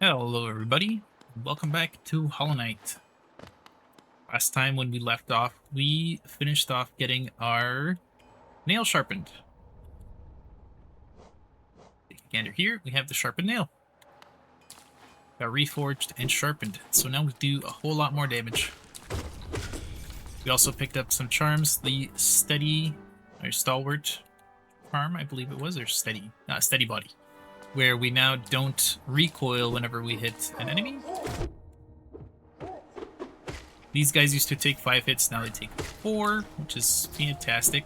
Hello everybody, welcome back to Hollow Knight. Last time when we left off, we finished off getting our nail sharpened. Take a gander here, we have the sharpened nail. Got reforged and sharpened, so now we do a whole lot more damage. We also picked up some charms, the steady, or stalwart charm, I believe it was, or steady, steady body, where we now don't recoil whenever we hit an enemy. These guys used to take 5 hits, now they take 4, which is fantastic.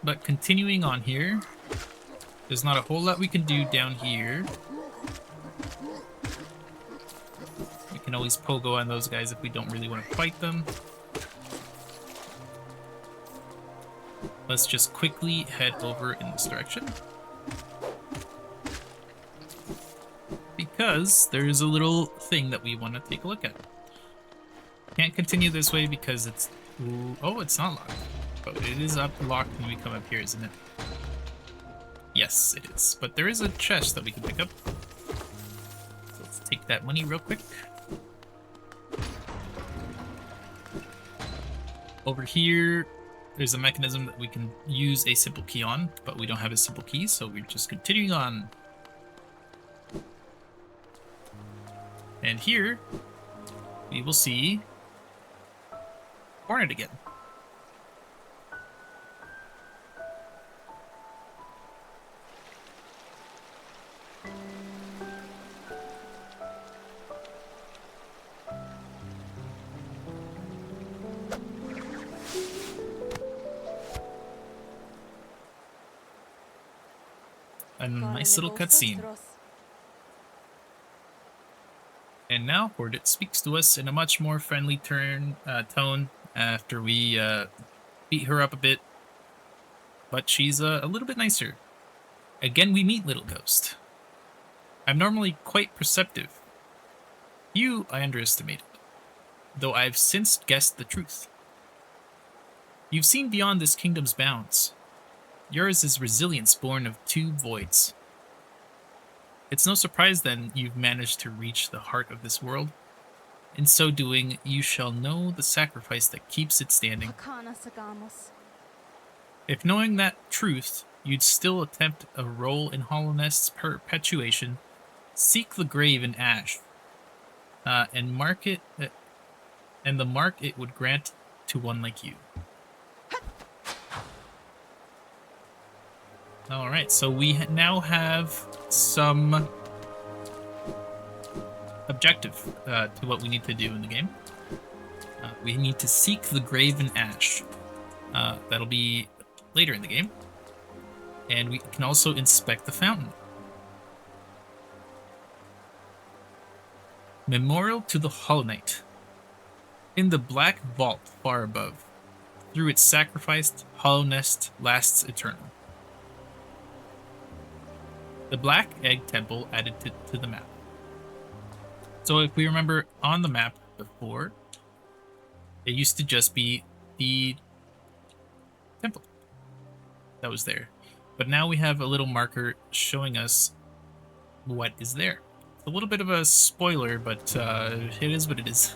But continuing on here, there's not a whole lot we can do down here. We can always pogo on those guys if we don't really want to fight them. Let's just quickly head over in this direction, because there's a little thing that we want to take a look at. Can't continue this way because it's... oh, it's not locked. But it is locked when we come up here, isn't it? Yes, it is. But there is a chest that we can pick up. So let's take that money real quick. Over here, there's a mechanism that we can use a simple key on, but we don't have a simple key, so we're just continuing on. And here, we will see Hornet again. A nice little cutscene. And now Hornet speaks to us in a much more friendly tone after we beat her up a bit. But she's a little bit nicer. Again, we meet Little Ghost. I'm normally quite perceptive. You I underestimated, though I've since guessed the truth. You've seen beyond this kingdom's bounds. Yours is resilience born of 2 voids. It's no surprise, then, you've managed to reach the heart of this world. In so doing, you shall know the sacrifice that keeps it standing. If knowing that truth, you'd still attempt a role in Hollownest's perpetuation, seek the grave in ash, and mark it, and the mark it would grant to one like you. Alright, so we now have some objective to what we need to do in the game. We need to seek the grave in ash. That'll be later in the game. And we can also inspect the fountain. Memorial to the Hollow Knight. In the black vault far above, through its sacrificed, Hollownest lasts eternal. The Black Egg Temple added to the map. So if we remember on the map before, it used to just be the temple that was there. But now we have a little marker showing us what is there. It's a little bit of a spoiler, but it is what it is.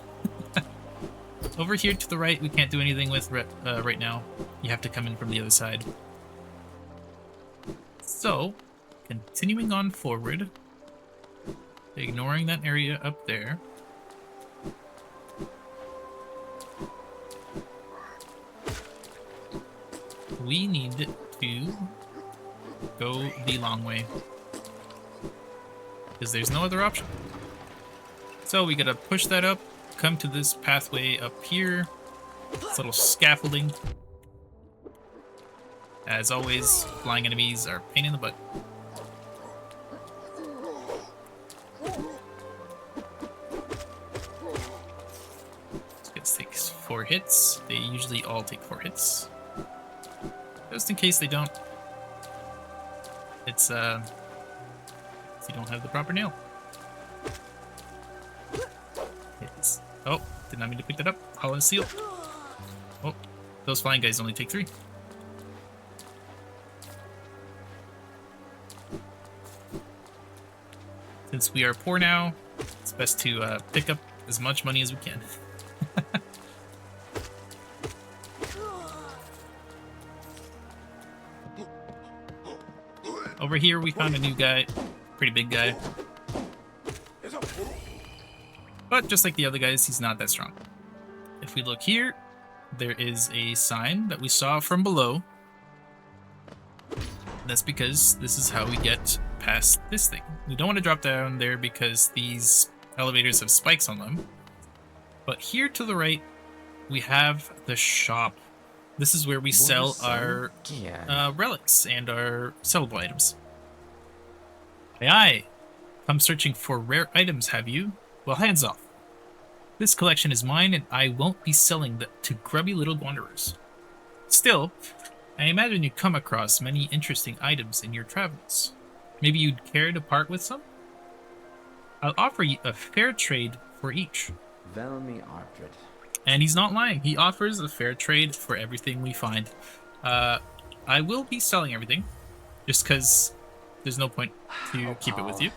Over here to the right, we can't do anything with right now. You have to come in from the other side. So, continuing on forward, ignoring that area up there. We need to go the long way, because there's no other option. So we gotta push that up, come to this pathway up here, this little scaffolding. As always, flying enemies are a pain in the butt. This takes 4 hits. They usually all take 4 hits. Just in case they don't, it's you don't have the proper nail. Hits. Oh, did not mean to pick that up. Hollow seal. Oh, those flying guys only take 3. Since we are poor now, it's best to pick up as much money as we can. Over here, we found a new guy. Pretty big guy. But just like the other guys, he's not that strong. If we look here, there is a sign that we saw from below. That's because this is how we get past this thing. We don't want to drop down there because these elevators have spikes on them. But here to the right, we have the shop. This is where we sell our relics and our sellable items. Aye, come searching for rare items, have you? Well, hands off. This collection is mine, and I won't be selling that to grubby little wanderers. Still, I imagine you come across many interesting items in your travels. Maybe you'd care to part with some? I'll offer you a fair trade for each. And he's not lying. He offers a fair trade for everything we find. I will be selling everything, just because there's no point to keep it with you.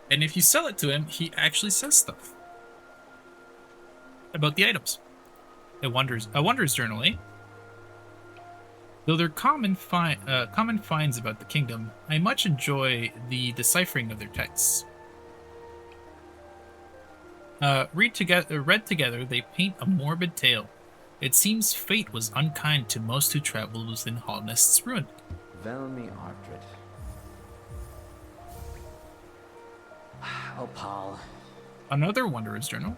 And if you sell it to him, he actually says stuff about the items. A Wanderer's Journal, eh? Though they're common finds about the kingdom, I much enjoy the deciphering of their texts. Read together, they paint a morbid tale. It seems fate was unkind to most who traveled within Holnest's ruin. Another Wanderer's Journal.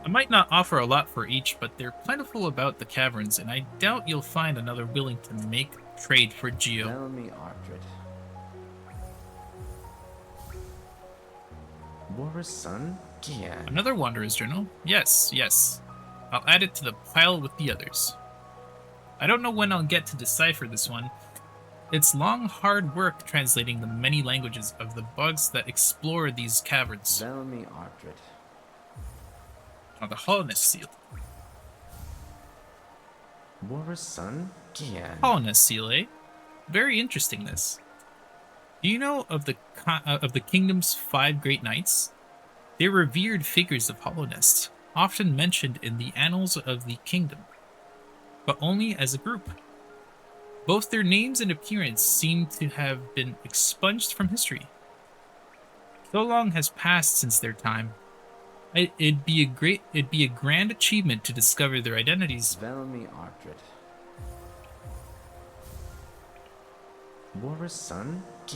I might not offer a lot for each, but they're plentiful about the caverns, and I doubt you'll find another willing to make trade for Geo. Another Wanderer's Journal? Yes. I'll add it to the pile with the others. I don't know when I'll get to decipher this one. It's long, hard work translating the many languages of the bugs that explore these caverns. Oh, the Holnest seal. Holnest seal, eh? Very interesting, this. Do you know of the kingdom's 5 great knights? They're revered figures of Holnest, often mentioned in the annals of the kingdom, but only as a group. Both their names and appearance seem to have been expunged from history. So long has passed since their time. It'd be a grand achievement to discover their identities.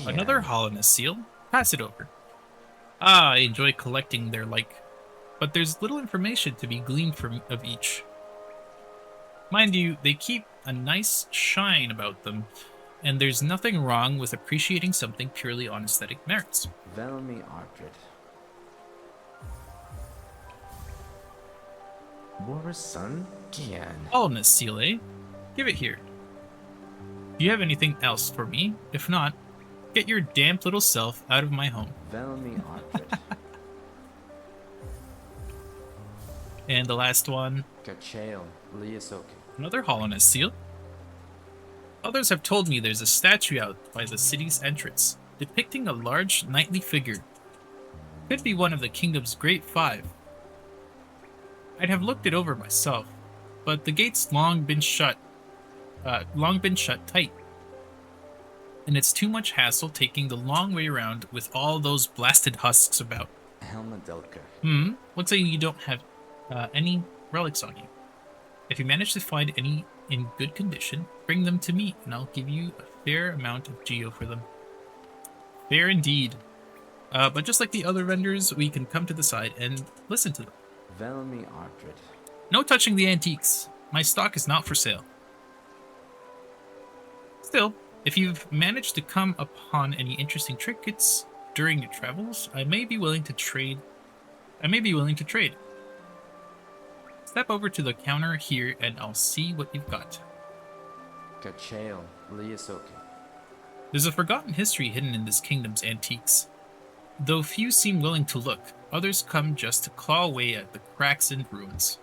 Another Holnest seal? Pass it over. I enjoy collecting their like, but there's little information to be gleaned from of each. Mind you, they keep a nice shine about them, and there's nothing wrong with appreciating something purely on aesthetic merits. Holnest seal, eh? Give it here. Do you have anything else for me? If not, get your damp little self out of my home. And the last one. Another Holnest seal. Others have told me there's a statue out by the city's entrance, depicting a large knightly figure. Could be one of the kingdom's great 5. I'd have looked it over myself, but the gate's long been shut tight. And it's too much hassle taking the long way around with all those blasted husks about. Looks like you don't have any relics on you. If you manage to find any in good condition, bring them to me, and I'll give you a fair amount of geo for them. Fair indeed. But just like the other vendors, we can come to the side and listen to them. No touching the antiques. My stock is not for sale. Still, if you've managed to come upon any interesting trinkets during your travels, I may be willing to trade. Step over to the counter here and I'll see what you've got. There's a forgotten history hidden in this kingdom's antiques. Though few seem willing to look, others come just to claw away at the cracks and ruins.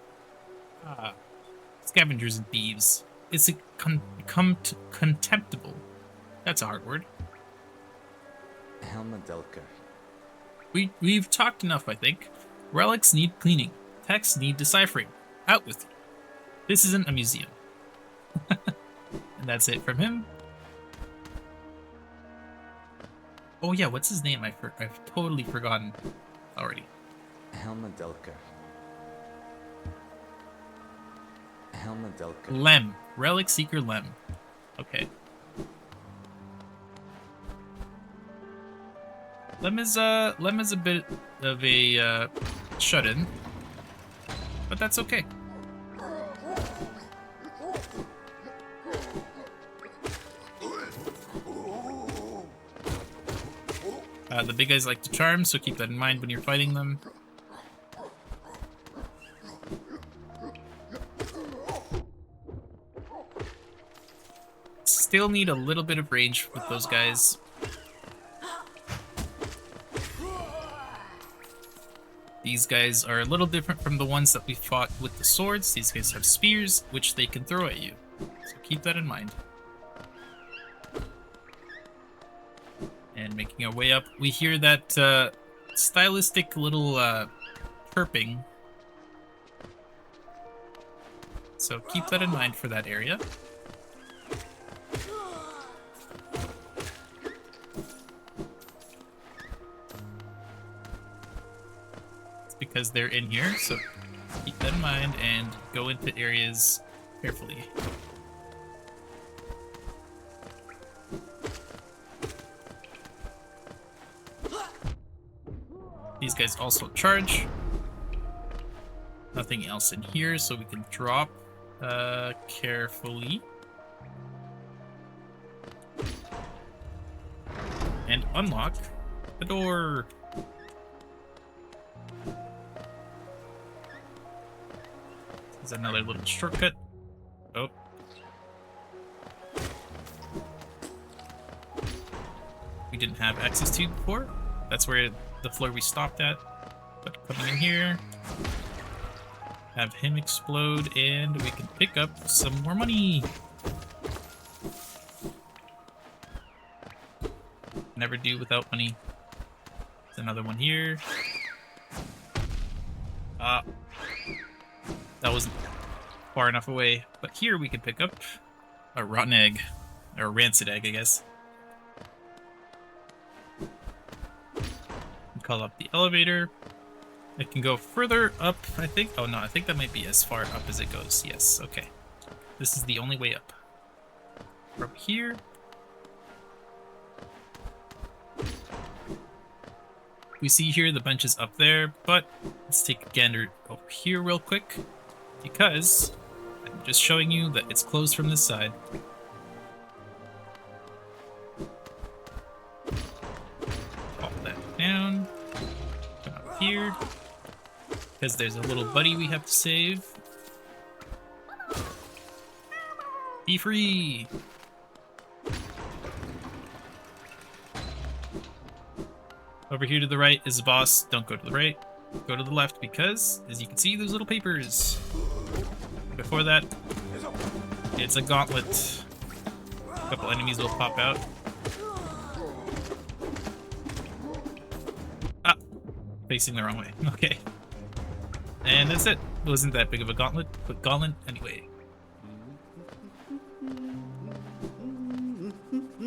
Scavengers and thieves. It's contemptible. That's a hard word. We've talked enough, I think. Relics need cleaning. Texts need deciphering. Out with you. This isn't a museum. And that's it from him. Oh yeah, what's his name? I've totally forgotten already. Lemm. Relic Seeker Lemm. Okay. Lemm is a bit of a shut-in, but that's okay. The big guys like to charm, so keep that in mind when you're fighting them. Still need a little bit of range with those guys. These guys are a little different from the ones that we fought with the swords. These guys have spears, which they can throw at you. So keep that in mind. And making our way up, we hear that stylistic little chirping. So keep that in mind for that area. It's because they're in here, so keep that in mind and go into areas carefully. These guys also charge. Nothing else in here, so we can drop carefully. And unlock the door. There's another little shortcut. Oh. We didn't have access to before. That's where the floor we stopped at. But coming in here, have him explode, and we can pick up some more money. Never do without money. There's another one here. That wasn't far enough away. But here we can pick up a rotten egg. Or a rancid egg, I guess. Call up the elevator. It can go further up, I think. Oh no, I think that might be as far up as it goes. Yes, okay. This is the only way up. From here. We see here the bench is up there, but let's take a gander over here real quick, because I'm just showing you that it's closed from this side. Pop that down. Come up here. Because there's a little buddy we have to save. Be free! Over here to the right is the boss. Don't go to the right. Go to the left because, as you can see, there's little papers. Before that, it's a gauntlet. A couple enemies will pop out. Ah! Facing the wrong way. Okay. And that's it. It wasn't that big of a gauntlet, but gauntlet anyway.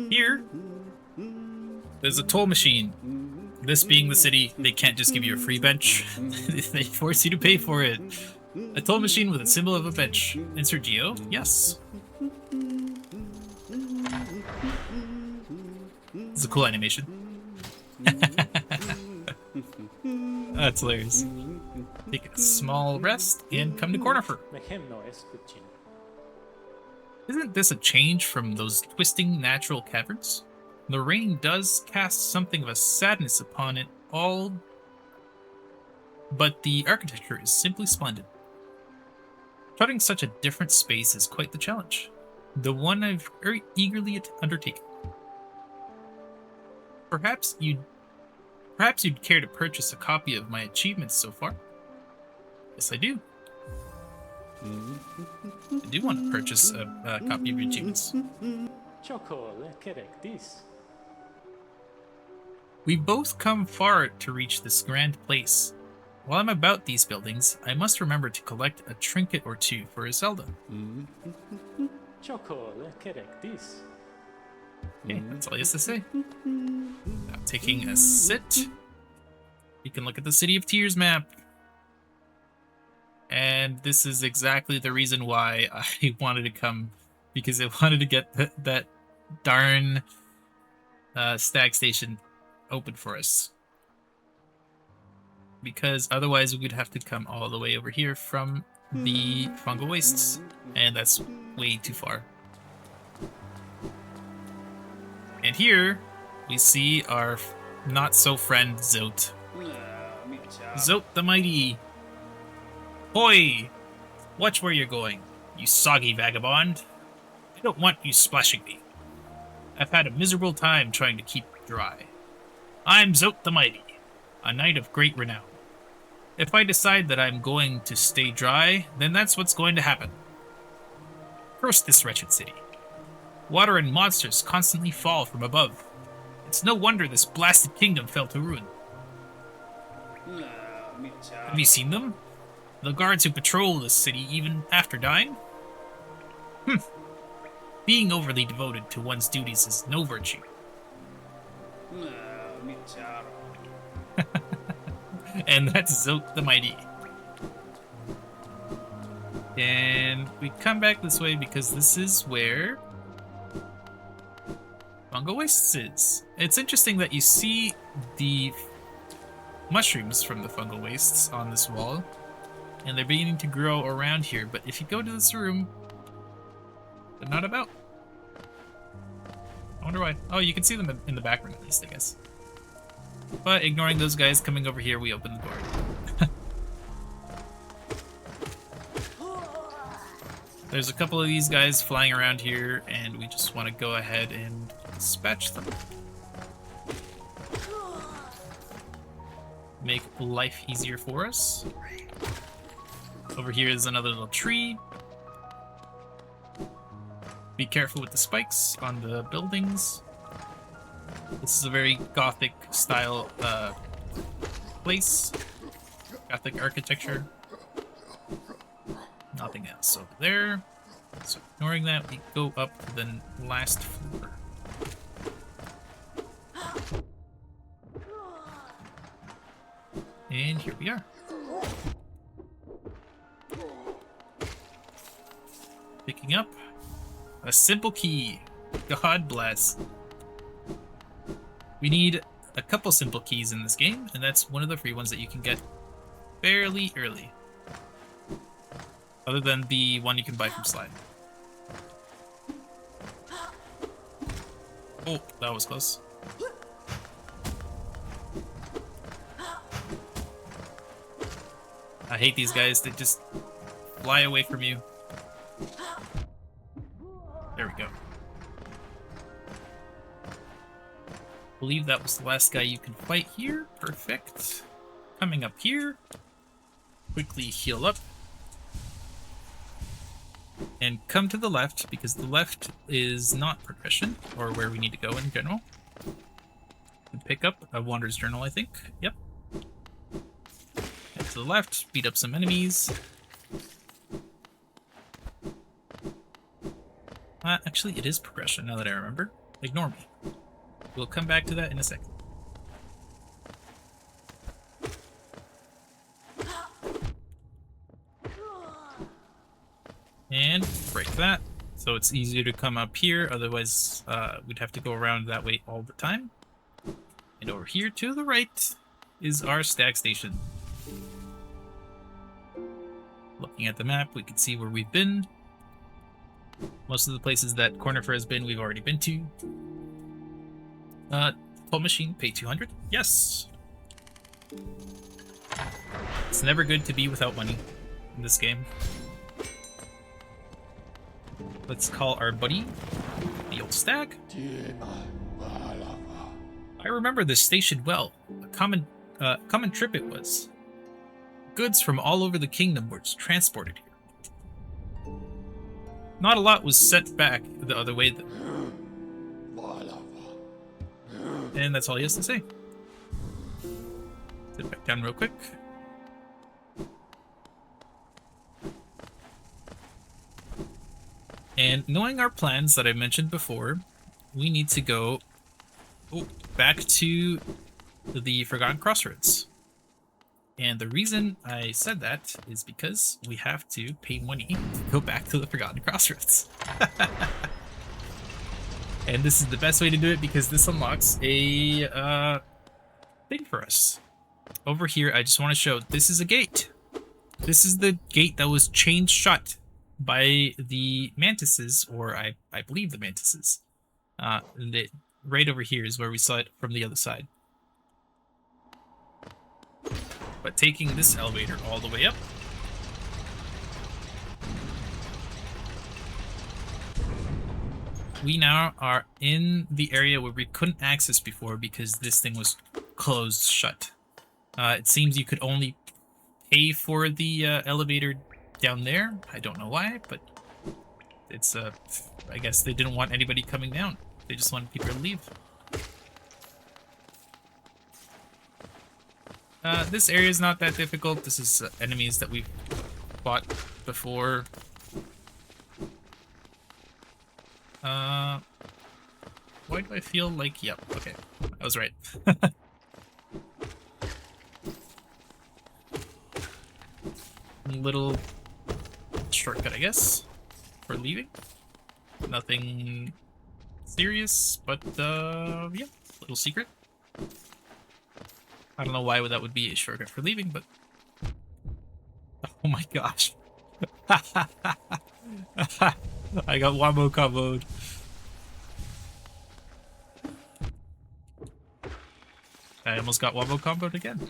Here, there's a toll machine. This being the city, they can't just give you a free bench. They force you to pay for it. A toll machine with a symbol of a bench. Insert geo? Yes. It's a cool animation. That's hilarious. Take a small rest and come to Cornifer. Isn't this a change from those twisting natural caverns? The rain does cast something of a sadness upon it all, but the architecture is simply splendid. Charting such a different space is quite the challenge, the one I've very eagerly undertaken. Perhaps you'd care to purchase a copy of my achievements so far? Yes, I do. I do want to purchase a copy of your achievements. We've both come far to reach this grand place. While I'm about these buildings, I must remember to collect a trinket or two for Iselda. Okay, that's all he has to say. Now taking a sit, we can look at the City of Tears map. And this is exactly the reason why I wanted to come, because I wanted to get that darn Stag Station open for us. Because otherwise we would have to come all the way over here from the fungal wastes, and that's way too far. And here we see our not-so-friend Zote. Zote the Mighty! Hoi! Watch where you're going, you soggy vagabond. I don't want you splashing me. I've had a miserable time trying to keep dry. I'm Zote the Mighty, a knight of great renown. If I decide that I'm going to stay dry, then that's what's going to happen. Curse this wretched city. Water and monsters constantly fall from above. It's no wonder this blasted kingdom fell to ruin. Have you seen them? The guards who patrol this city even after dying? Being overly devoted to one's duties is no virtue. And that's Zote the Mighty. And we come back this way because this is where Fungal Wastes is. It's interesting that you see the mushrooms from the Fungal Wastes on this wall, and they're beginning to grow around here, but if you go to this room, they're not about. I wonder why. Oh, you can see them in the background at least, I guess. But ignoring those guys coming over here, we open the door. There's a couple of these guys flying around here, and we just want to go ahead and dispatch them. Make life easier for us. Over here is another little tree. Be careful with the spikes on the buildings. This is a very Gothic style place. Gothic architecture. Nothing else over there. So ignoring that, we go up to the last floor. And here we are. Picking up a simple key. God bless. We need a couple simple keys in this game, and that's one of the free ones that you can get fairly early. Other than the one you can buy from Slide. Oh, that was close. I hate these guys, they just fly away from you. There we go. I believe that was the last guy you can fight here. Perfect. Coming up here. Quickly heal up. And come to the left, because the left is not progression, or where we need to go in general. And pick up a Wanderer's Journal, I think. Yep. And to the left, beat up some enemies. Actually, it is progression, now that I remember. Ignore me. We'll come back to that in a second. And break that. So it's easier to come up here, otherwise we'd have to go around that way all the time. And over here to the right is our Stag Station. Looking at the map, we can see where we've been. Most of the places that Cornifer has been, we've already been to. Pull machine, pay 200. Yes! It's never good to be without money in this game. Let's call our buddy, the old stag. I remember this station well. A common trip it was. Goods from all over the kingdom were transported here. Not a lot was sent back the other way, though. And that's all he has to say. down real quick. And knowing our plans that I mentioned before, we need to go back to the Forgotten Crossroads. And the reason I said that is because we have to pay money to go back to the Forgotten Crossroads. And this is the best way to do it because this unlocks a thing for us. Over here, I just want to show this is a gate. This is the gate that was chained shut by the mantises, or I believe the mantises. Right over here is where we saw it from the other side. But taking this elevator all the way up, we now are in the area where we couldn't access before because this thing was closed shut. It seems you could only pay for the elevator down there. I don't know why, but it's I guess they didn't want anybody coming down. They just wanted people to leave. This area is not that difficult. This is enemies that we've fought before. Why do I feel like... Yep, okay. I was right. Little shortcut, I guess, for leaving. Nothing serious, but, yeah, little secret. I don't know why that would be a shortcut for leaving, but... Oh my gosh. I got wombo comboed. I almost got wombo comboed again.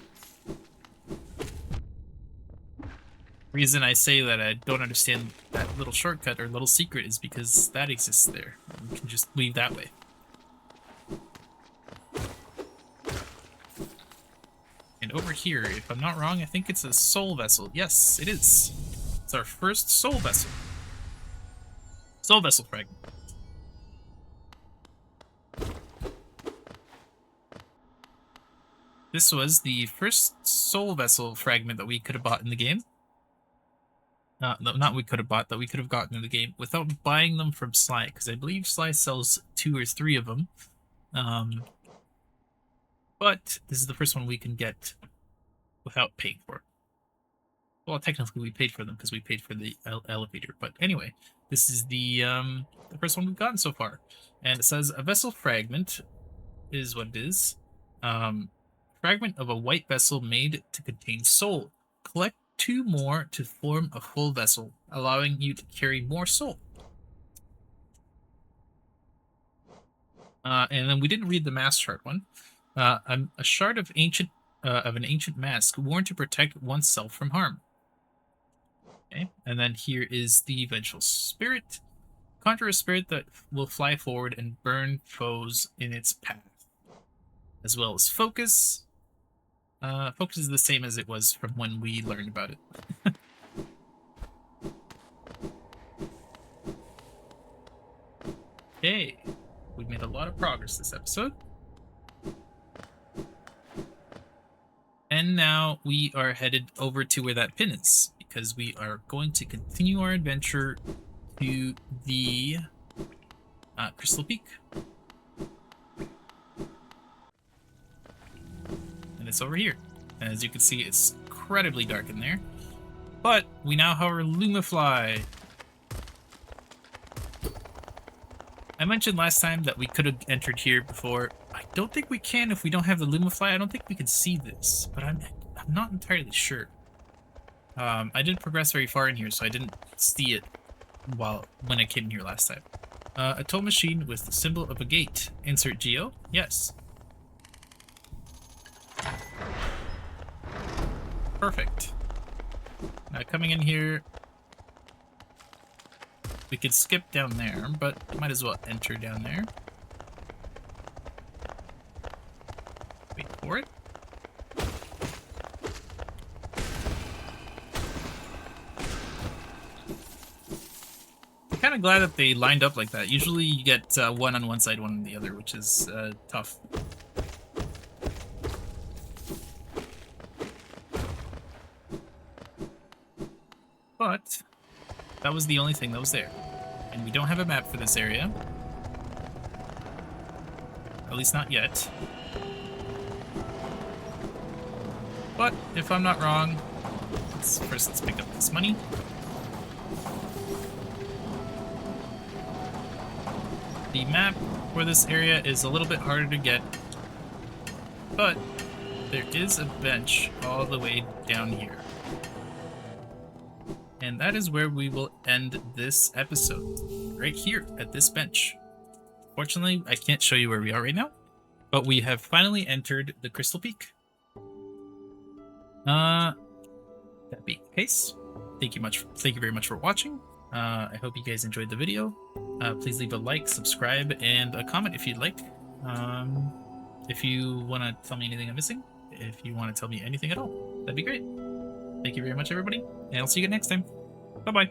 Reason I say that I don't understand that little shortcut or little secret is because that exists there. You can just leave that way. And over here, if I'm not wrong, I think it's a soul vessel. Yes, it is. It's our first soul vessel. Soul vessel fragment. This was the first soul vessel fragment that we could have bought in the game. No, not we could have bought, that we could have gotten in the game without buying them from Sly, because I believe Sly sells 2 or 3 of them. But this is the first one we can get without paying for it. Well, technically we paid for them because we paid for the elevator. But anyway, this is the first one we've gotten so far. And it says, a vessel fragment is what it is. Fragment of a white vessel made to contain soul. Collect 2 more to form a full vessel, allowing you to carry more soul. And then we didn't read the mask shard one. A shard of an ancient mask worn to protect oneself from harm. Okay, and then here is the vengeful spirit. Conjure a spirit that will fly forward and burn foes in its path, as well as focus. Focus is the same as it was from when we learned about it. Okay, we've made a lot of progress this episode. And now we are headed over to where that pin is, because we are going to continue our adventure to the Crystal Peak. And it's over here. And as you can see, it's incredibly dark in there. But we now have our Lumifly. I mentioned last time that we could have entered here before. I don't think we can if we don't have the Lumifly. I don't think we can see this, but I'm not entirely sure. I didn't progress very far in here, so I didn't see it when I came here last time. A toll machine with the symbol of a gate. Insert geo. Yes. Perfect. Now coming in here, we could skip down there, but might as well enter down there. Wait for it. I'm kind of glad that they lined up like that. Usually you get one on one side, one on the other, which is tough. But that was the only thing that was there. And we don't have a map for this area. At least not yet. But if I'm not wrong, let's pick up this money. The map for this area is a little bit harder to get, but there is a bench all the way down here. And that is where we will end this episode, right here at this bench. Fortunately, I can't show you where we are right now, but we have finally entered the Crystal Peak. That being the case, thank you very much for watching. I hope you guys enjoyed the video. Please leave a like, subscribe, and a comment if you'd like. If you want to tell me anything I'm missing, if you want to tell me anything at all, that'd be great. Thank you very much, everybody, and I'll see you next time. Bye-bye.